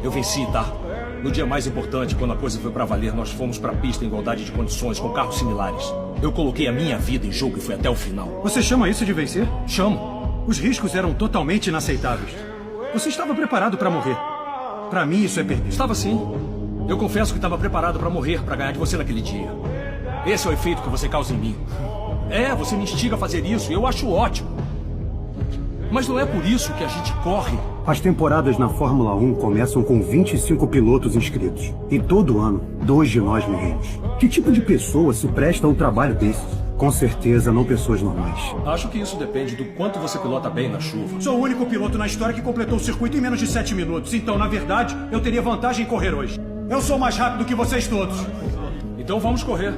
Eu venci, tá? No dia mais importante, quando a coisa foi pra valer, nós fomos pra pista em igualdade de condições, com carros similares. Eu coloquei a minha vida em jogo e fui até o final. Você chama isso de vencer? Chamo. Os riscos eram totalmente inaceitáveis. Você estava preparado para morrer. Para mim, isso é perder. Estava sim. Eu confesso que estava preparado pra morrer, pra ganhar de você naquele dia. Esse é o efeito que você causa em mim. É, você me instiga a fazer isso e eu acho ótimo. Mas não é por isso que a gente corre. As temporadas na Fórmula 1 começam com 25 pilotos inscritos. E todo ano, 2 de nós morremos. Que tipo de pessoa se presta a um trabalho desses? Com certeza, não pessoas normais. Acho que isso depende do quanto você pilota bem na chuva. Sou o único piloto na história que completou o circuito em menos de 7 minutos. Então, na verdade, eu teria vantagem em correr hoje. Eu sou mais rápido que vocês todos. Então vamos correr.